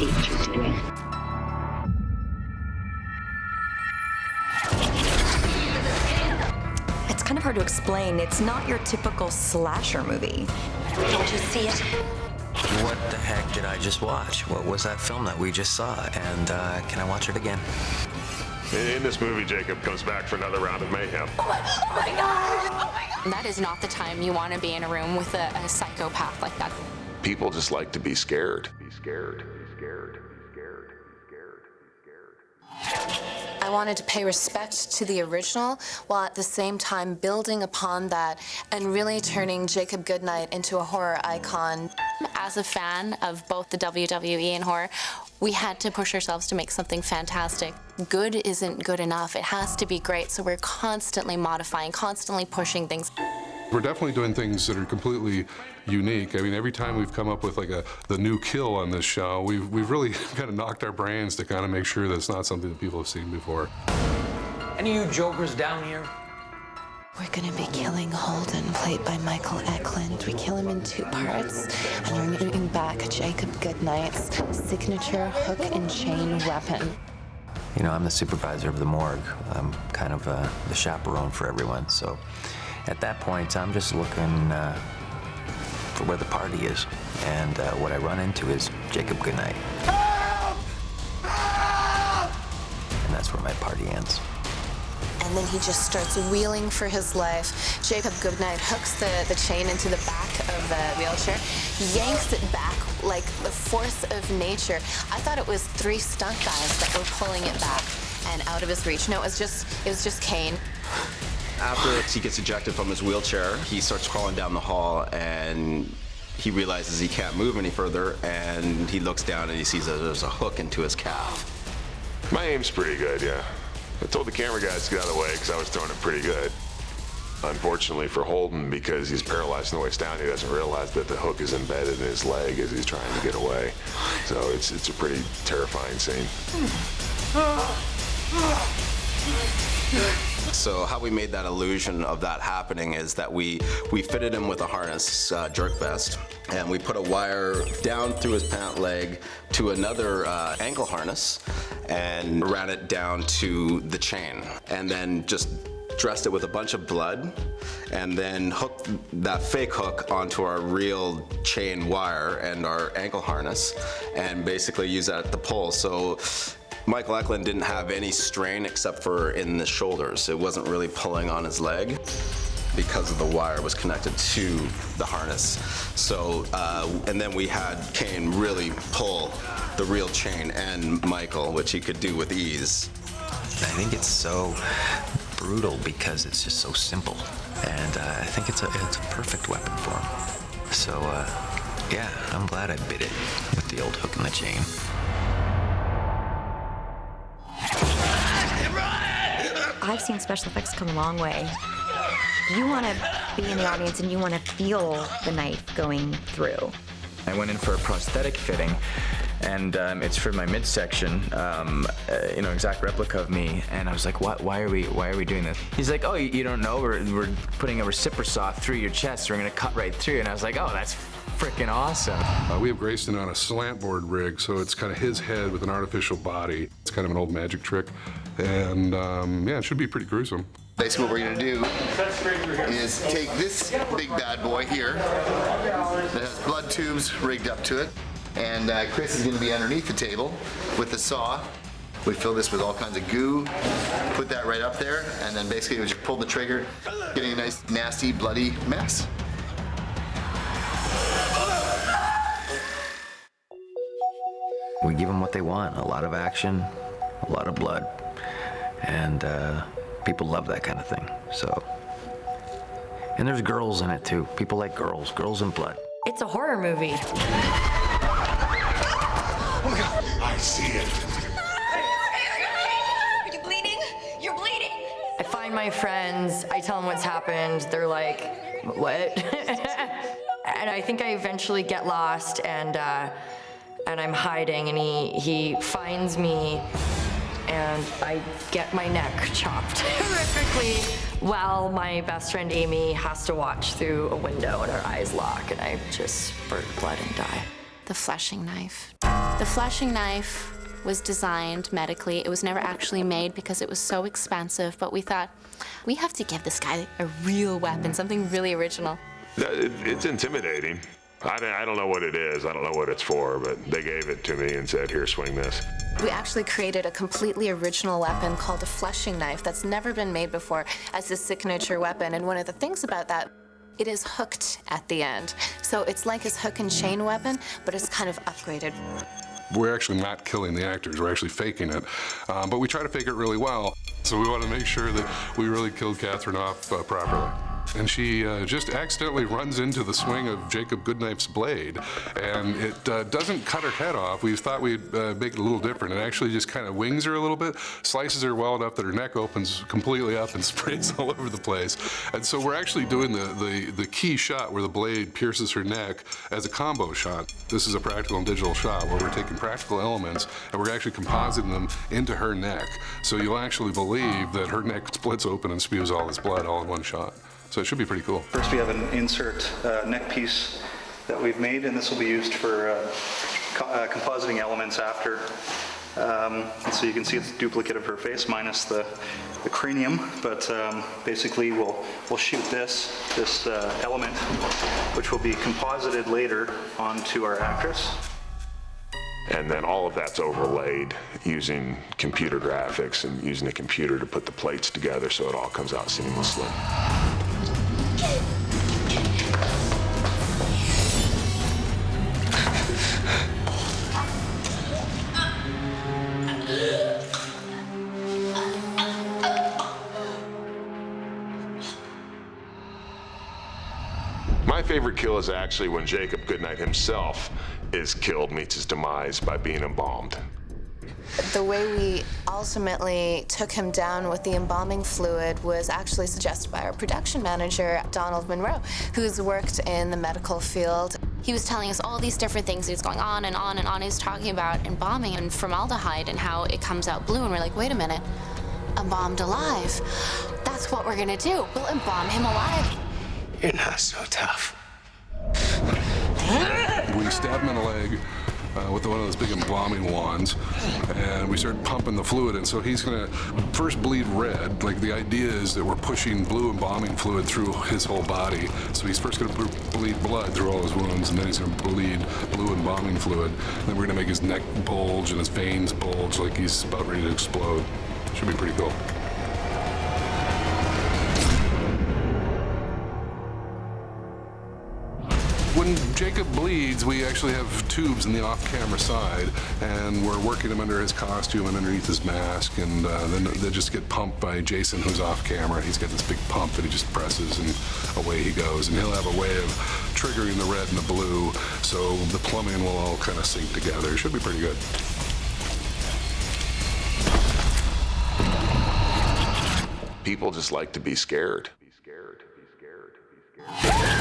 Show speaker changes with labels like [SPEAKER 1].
[SPEAKER 1] see what you're doing.
[SPEAKER 2] It's kind of hard to explain. It's not your typical slasher movie.
[SPEAKER 1] Don't you see it?
[SPEAKER 3] What the heck did I just watch? What was that film that we just saw? And can I watch it again?
[SPEAKER 4] In this movie, Jacob comes back for another round of mayhem.
[SPEAKER 5] Oh my God! Oh my God! That is not the time you want to be in a room with a psychopath like that.
[SPEAKER 4] People just like to be scared. Be scared. Be scared. Be scared. Be scared. Be scared.
[SPEAKER 5] I wanted to pay respect to the original while at the same time building upon that and really turning Jacob Goodnight into a horror icon. As a fan of both the WWE and horror, we had to push ourselves to make something fantastic. Good isn't good enough. It has to be great, so we're constantly modifying, constantly pushing things.
[SPEAKER 6] We're definitely doing things that are completely unique. I mean, every time we've come up with like the new kill on this show, we've really kind of knocked our brains to kind of make sure that it's not something that people have seen before.
[SPEAKER 7] Any of you jokers down here?
[SPEAKER 5] We're gonna be killing Holden, played by Michael Eklund. We kill him in 2 parts, and we're bringing back Jacob Goodnight's signature hook and chain weapon.
[SPEAKER 3] You know, I'm the supervisor of the morgue. I'm kind of the chaperone for everyone, so at that point, I'm just looking for where the party is. And what I run into is Jacob Goodnight. Help! Help! And that's where my party ends.
[SPEAKER 5] And then he just starts wheeling for his life. Jacob Goodnight hooks the chain into the back of the wheelchair, yanks it back like the force of nature. I thought it was 3 stunt guys that were pulling it back and out of his reach. No, it was just Kane.
[SPEAKER 8] After he gets ejected from his wheelchair, he starts crawling down the hall and he realizes he can't move any further, and he looks down and he sees that there's a hook into his calf.
[SPEAKER 4] My aim's pretty good, yeah. I told the camera guys to get out of the way because I was throwing it pretty good. Unfortunately for Holden, because he's paralyzed from the waist down, he doesn't realize that the hook is embedded in his leg as he's trying to get away. So it's a pretty terrifying scene.
[SPEAKER 8] So how we made that illusion of that happening is that we fitted him with a harness, jerk vest, and we put a wire down through his pant leg to another ankle harness and ran it down to the chain, and then just dressed it with a bunch of blood, and then hooked that fake hook onto our real chain wire and our ankle harness, and basically used that at the pole. So Michael Eklund didn't have any strain except for in the shoulders. It wasn't really pulling on his leg because of the wire was connected to the harness. So, and then we had Kane really pull the real chain and Michael, which he could do with ease.
[SPEAKER 3] I think it's so brutal because it's just so simple. And I think it's a perfect weapon for him. So, yeah, I'm glad I bit it with the old hook and the chain.
[SPEAKER 2] I've seen special effects come a long way. You want to be in the audience and you want to feel the knife going through.
[SPEAKER 9] I went in for a prosthetic fitting, and it's for my midsection, exact replica of me. And I was like, "What? Why are we doing this?" He's like, "Oh, you don't know? We're putting a reciprosaw through your chest. We're gonna cut right through." And I was like, "Oh, that's freaking awesome."
[SPEAKER 6] We have Grayson on a slant board rig, so it's kind of his head with an artificial body. It's kind of an old magic trick, and yeah, it should be pretty gruesome.
[SPEAKER 10] Basically what we're gonna do is take this big bad boy here that has blood tubes rigged up to it, and Chris is gonna be underneath the table with the saw. We fill this with all kinds of goo, put that right up there, and then basically we just pull the trigger, getting a nice nasty bloody mess.
[SPEAKER 3] We give them what they want, a lot of action, a lot of blood, and people love that kind of thing, so. And there's girls in it too. People like girls and blood.
[SPEAKER 2] It's a horror movie.
[SPEAKER 4] Oh my God, I see it.
[SPEAKER 2] Are you bleeding? You're bleeding. I find my friends, I tell them what's happened, they're like, what? And I think I eventually get lost, and I'm hiding, and he finds me, and I get my neck chopped horrifically while my best friend Amy has to watch through a window and her eyes lock, and I just spurt blood and die.
[SPEAKER 5] the fleshing knife. The fleshing knife was designed medically. It was never actually made because it was so expensive, but we thought, we have to give this guy a real weapon, something really original.
[SPEAKER 4] It's intimidating. I don't know what it is. I don't know what it's for, but they gave it to me and said, here, swing this.
[SPEAKER 5] We actually created a completely original weapon called a fleshing knife that's never been made before as a signature weapon. And one of the things about that, it is hooked at the end. So it's like his hook and chain weapon, but it's kind of upgraded.
[SPEAKER 6] We're actually not killing the actors, we're actually faking it. But we try to fake it really well. So we want to make sure that we really killed Catherine off properly. And she just accidentally runs into the swing of Jacob Goodknife's blade, and it doesn't cut her head off. We thought we'd make it a little different. It actually just kind of wings her a little bit, slices her well enough that her neck opens completely up and sprays all over the place. And so we're actually doing the key shot where the blade pierces her neck as a combo shot. This is a practical and digital shot where we're taking practical elements and we're actually compositing them into her neck. So you'll actually believe that her neck splits open and spews all this blood all in one shot. So it should be pretty cool.
[SPEAKER 11] First we have an insert neck piece that we've made, and this will be used for compositing elements after. So you can see it's a duplicate of her face minus the cranium, but basically we'll shoot this element, which will be composited later onto our actress.
[SPEAKER 4] And then all of that's overlaid using computer graphics and using a computer to put the plates together so it all comes out seamlessly. My favorite kill is actually when Jacob Goodknife himself is killed, meets his demise by being embalmed.
[SPEAKER 5] The way we ultimately took him down with the embalming fluid was actually suggested by our production manager, Donald Monroe, who's worked in the medical field. He was telling us all these different things. He was going on and on and on. He was talking about embalming and formaldehyde and how it comes out blue. And we're like, wait a minute, embalmed alive. That's what we're gonna do. We'll embalm him alive.
[SPEAKER 12] You're not so tough.
[SPEAKER 6] We stab him in the leg with one of those big embalming wands, and we start pumping the fluid in. So he's gonna first bleed red. Like, the idea is that we're pushing blue embalming fluid through his whole body. So he's first gonna bleed blood through all his wounds, and then he's gonna bleed blue embalming fluid. And then we're gonna make his neck bulge and his veins bulge like he's about ready to explode. Should be pretty cool. When Jacob bleeds, we actually have tubes in the off-camera side, and we're working him under his costume and underneath his mask, and then they just get pumped by Jason, who's off-camera. He's got this big pump that he just presses, and away he goes. And he'll have a way of triggering the red and the blue, so the plumbing will all kind of sync together. Should be pretty good.
[SPEAKER 4] People just like to be scared. Be scared, be scared, be scared.